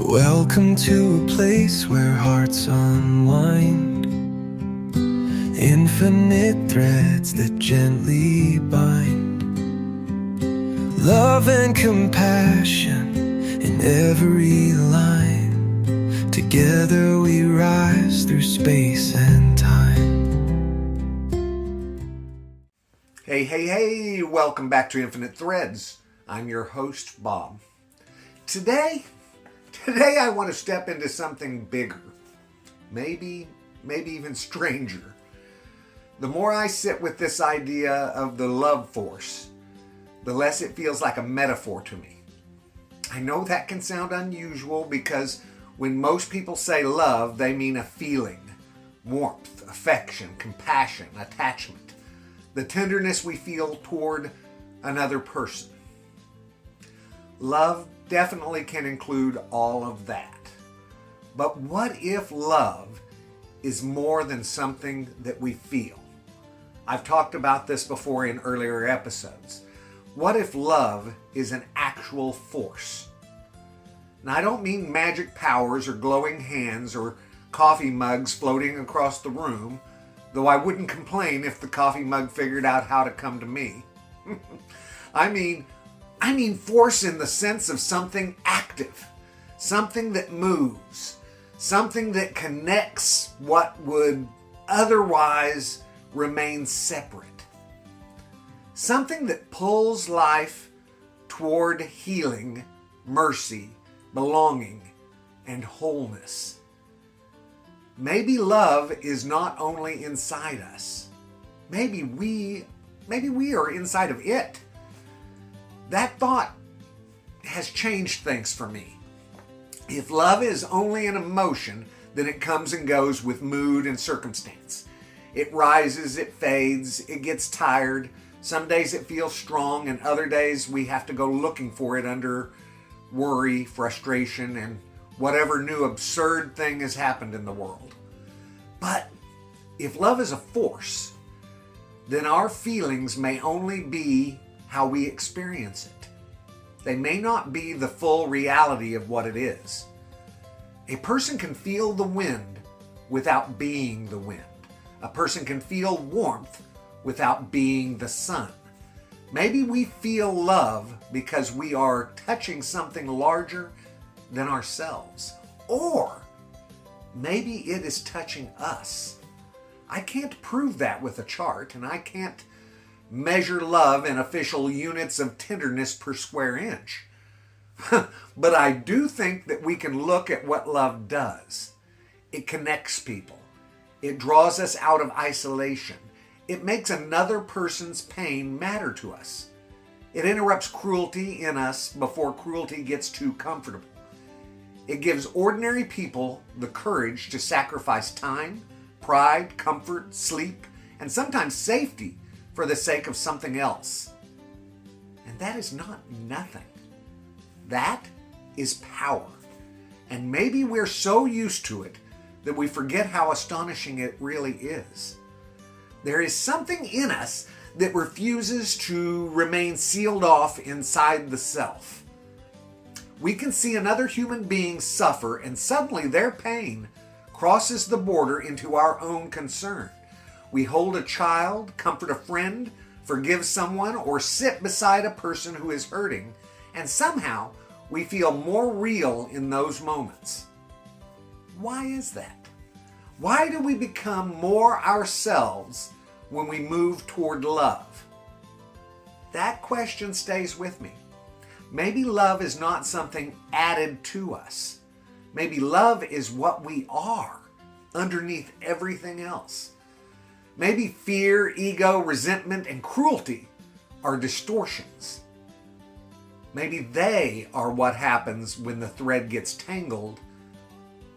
Welcome to a place where hearts unwind, infinite threads that gently bind, love and compassion in every line. Together we rise through space and time. Hey, welcome back to Infinite Threads. I'm your host, Bob. Today I want to step into something bigger, maybe even stranger. The more I sit with this idea of the love force, the less it feels like a metaphor to me. I know that can sound unusual because when most people say love, they mean a feeling, warmth, affection, compassion, attachment, the tenderness we feel toward another person. Love definitely can include all of that. But what if love is more than something that we feel? I've talked about this before in earlier episodes. What if love is an actual force? Now, I don't mean magic powers or glowing hands or coffee mugs floating across the room, though I wouldn't complain if the coffee mug figured out how to come to me. I mean force in the sense of something active, something that moves, something that connects what would otherwise remain separate. Something that pulls life toward healing, mercy, belonging, and wholeness. Maybe love is not only inside us. Maybe we are inside of it. That thought has changed things for me. If love is only an emotion, then it comes and goes with mood and circumstance. It rises, it fades, it gets tired. Some days it feels strong, and other days we have to go looking for it under worry, frustration, and whatever new absurd thing has happened in the world. But if love is a force, then our feelings may only be how we experience it. They may not be the full reality of what it is. A person can feel the wind without being the wind. A person can feel warmth without being the sun. Maybe we feel love because we are touching something larger than ourselves. Or maybe it is touching us. I can't prove that with a chart, and I can't measure love in official units of tenderness per square inch. But I do think that we can look at what love does. It connects people. It draws us out of isolation. It makes another person's pain matter to us. It interrupts cruelty in us before cruelty gets too comfortable. It gives ordinary people the courage to sacrifice time, pride, comfort, sleep, and sometimes safety for the sake of something else. And that is not nothing. That is power. And maybe we're so used to it that we forget how astonishing it really is. There is something in us that refuses to remain sealed off inside the self. We can see another human being suffer, and suddenly their pain crosses the border into our own concern. We hold a child, comfort a friend, forgive someone, or sit beside a person who is hurting, and somehow we feel more real in those moments. Why is that? Why do we become more ourselves when we move toward love? That question stays with me. Maybe love is not something added to us. Maybe love is what we are underneath everything else. Maybe fear, ego, resentment, and cruelty are distortions. Maybe they are what happens when the thread gets tangled,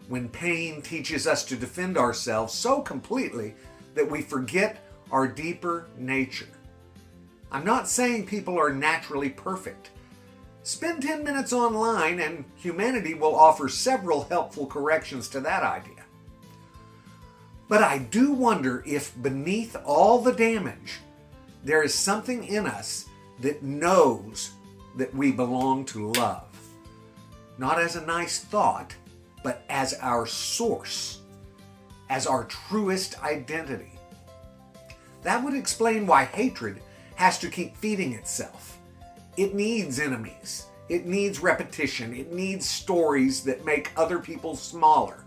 when pain teaches us to defend ourselves so completely that we forget our deeper nature. I'm not saying people are naturally perfect. Spend 10 minutes online and humanity will offer several helpful corrections to that idea. But I do wonder if beneath all the damage, there is something in us that knows that we belong to love. not as a nice thought, but as our source, as our truest identity. That would explain why hatred has to keep feeding itself. It needs enemies. It needs repetition. It needs stories that make other people smaller.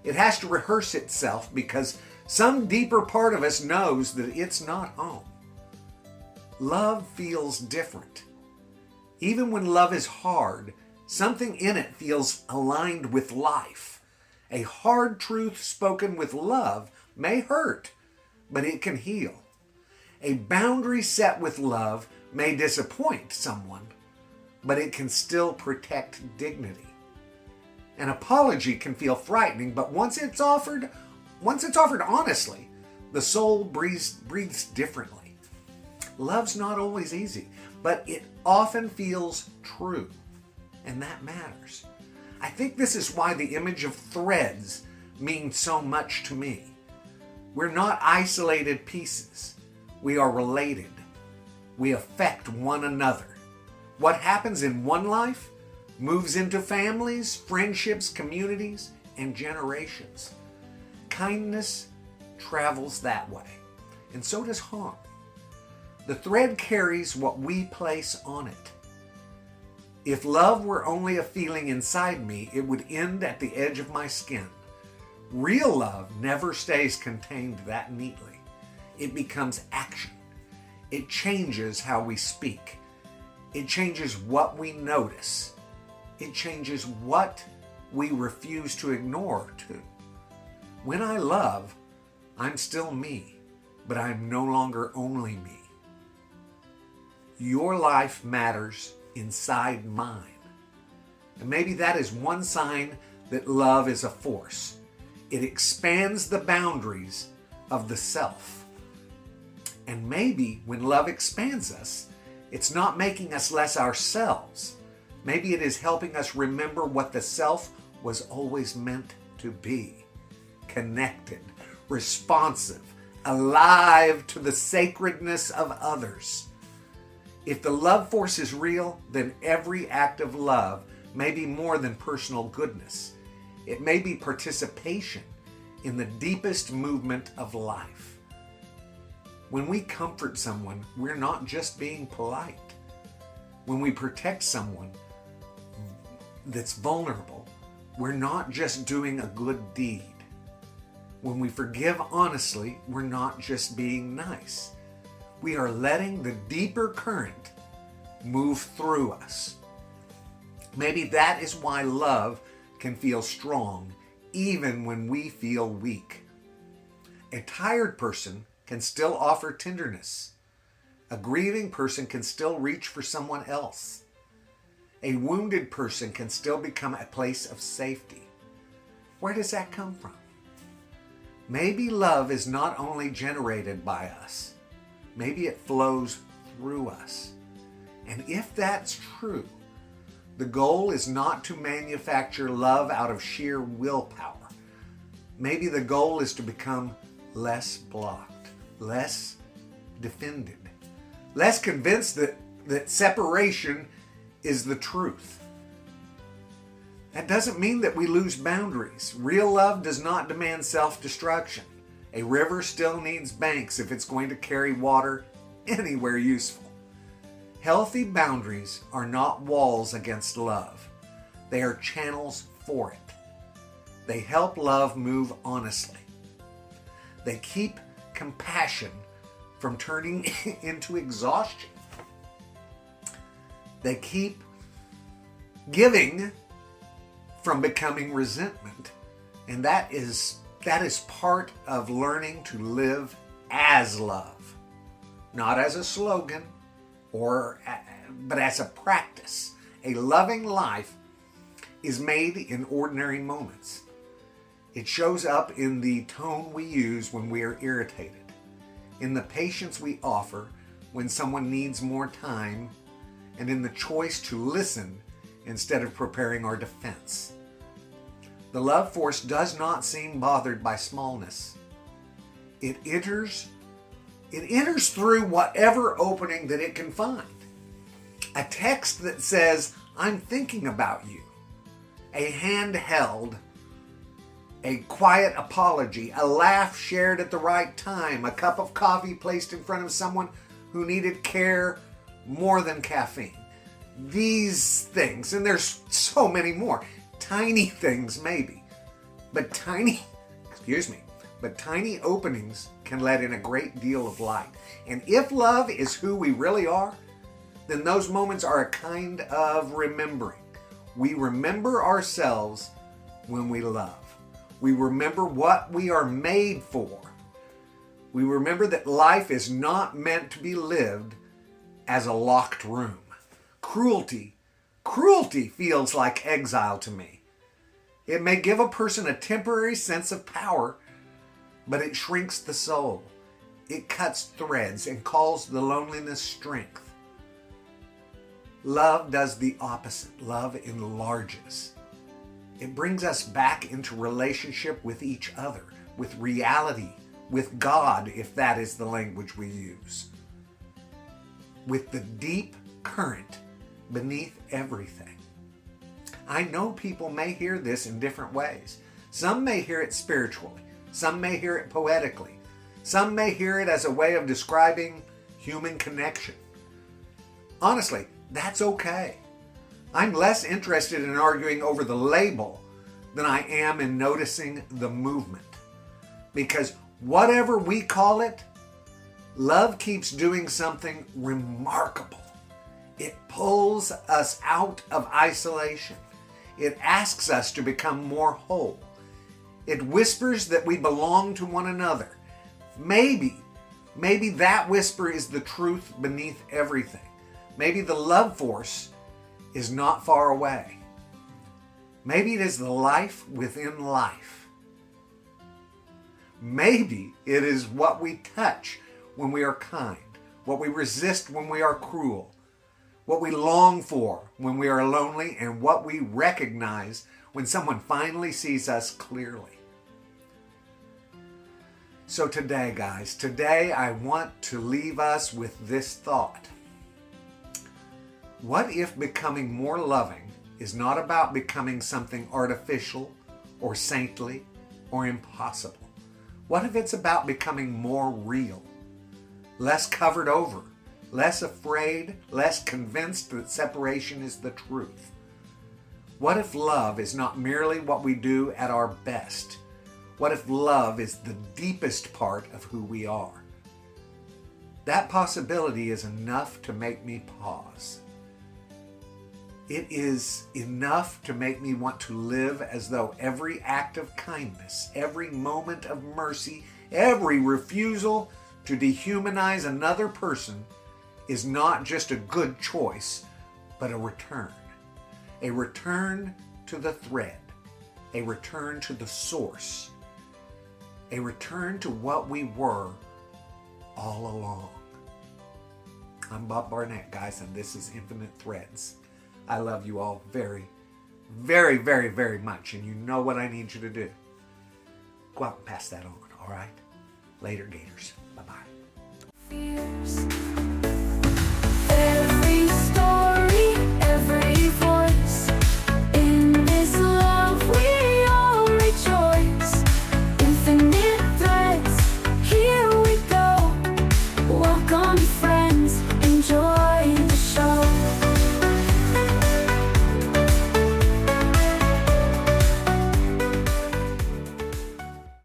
It has to rehearse itself because some deeper part of us knows that it's not home. Love feels different. Even when love is hard, something in it feels aligned with life. A hard truth spoken with love may hurt, but it can heal. A boundary set with love may disappoint someone, but it can still protect dignity. An apology can feel frightening, but once it's offered honestly, the soul breathes differently. Love's not always easy, but it often feels true, and that matters. I think this is why the image of threads means so much to me. We're not isolated pieces. We are related. We affect one another. What happens in one life moves into families, friendships, communities, and generations. Kindness travels that way, and so does harm. The thread carries what we place on it. If love were only a feeling inside me, it would end at the edge of my skin. Real love never stays contained that neatly. It becomes action. It changes how we speak. It changes what we notice. It changes what we refuse to ignore, too. When I love, I'm still me, but I'm no longer only me. Your life matters inside mine. And maybe that is one sign that love is a force. It expands the boundaries of the self. And maybe when love expands us, it's not making us less ourselves. Maybe it is helping us remember what the self was always meant to be. Connected, responsive, alive to the sacredness of others. If the love force is real, then every act of love may be more than personal goodness. It may be participation in the deepest movement of life. When we comfort someone, we're not just being polite. When we protect someone that's vulnerable, we're not just doing a good deed. When we forgive honestly, we're not just being nice. We are letting the deeper current move through us. Maybe that is why love can feel strong even when we feel weak. A tired person can still offer tenderness. A grieving person can still reach for someone else. A wounded person can still become a place of safety. Where does that come from? Maybe love is not only generated by us, maybe it flows through us. And if that's true, the goal is not to manufacture love out of sheer willpower. Maybe the goal is to become less blocked, less defended, less convinced that separation is the truth. That doesn't mean that we lose boundaries. Real love does not demand self-destruction. A river still needs banks if it's going to carry water anywhere useful. Healthy boundaries are not walls against love. They are channels for it. They help love move honestly. They keep compassion from turning into exhaustion. They keep giving from becoming resentment. And that is part of learning to live as love. Not as a slogan, but as a practice. A loving life is made in ordinary moments. It shows up in the tone we use when we are irritated, in the patience we offer when someone needs more time, and in the choice to listen instead of preparing our defense. The love force does not seem bothered by smallness. It enters through whatever opening that it can find. A text that says, "I'm thinking about you," a hand held, a quiet apology, a laugh shared at the right time, a cup of coffee placed in front of someone who needed care more than caffeine. These things, and there's so many more, tiny things maybe, but tiny openings can let in a great deal of light. And if love is who we really are, then those moments are a kind of remembering. We remember ourselves when we love. We remember what we are made for. We remember that life is not meant to be lived as a locked room. Cruelty feels like exile to me. It may give a person a temporary sense of power, but it shrinks the soul. It cuts threads and calls the loneliness strength. Love does the opposite. Love enlarges. It brings us back into relationship with each other, with reality, with God, if that is the language we use, with the deep current beneath everything. I know people may hear this in different ways. Some may hear it spiritually. Some may hear it poetically. Some may hear it as a way of describing human connection. Honestly, that's okay. I'm less interested in arguing over the label than I am in noticing the movement. Because whatever we call it, love keeps doing something remarkable. It pulls us out of isolation. It asks us to become more whole. It whispers that we belong to one another. Maybe that whisper is the truth beneath everything. Maybe the love force is not far away. Maybe it is the life within life. Maybe it is what we touch when we are kind, what we resist when we are cruel, what we long for when we are lonely, and what we recognize when someone finally sees us clearly. So today, guys, I want to leave us with this thought. What if becoming more loving is not about becoming something artificial or saintly or impossible? What if it's about becoming more real, less covered over, less afraid, less convinced that separation is the truth? What if love is not merely what we do at our best? What if love is the deepest part of who we are? That possibility is enough to make me pause. It is enough to make me want to live as though every act of kindness, every moment of mercy, every refusal to dehumanize another person is not just a good choice, but a return. A return to the thread, a return to the source, a return to what we were all along. I'm Bob Barnett, guys, and this is Infinite Threads. I love you all very, very, very, very much, and you know what I need you to do. Go out and pass that on, all right? Later, Gators. Bye-bye.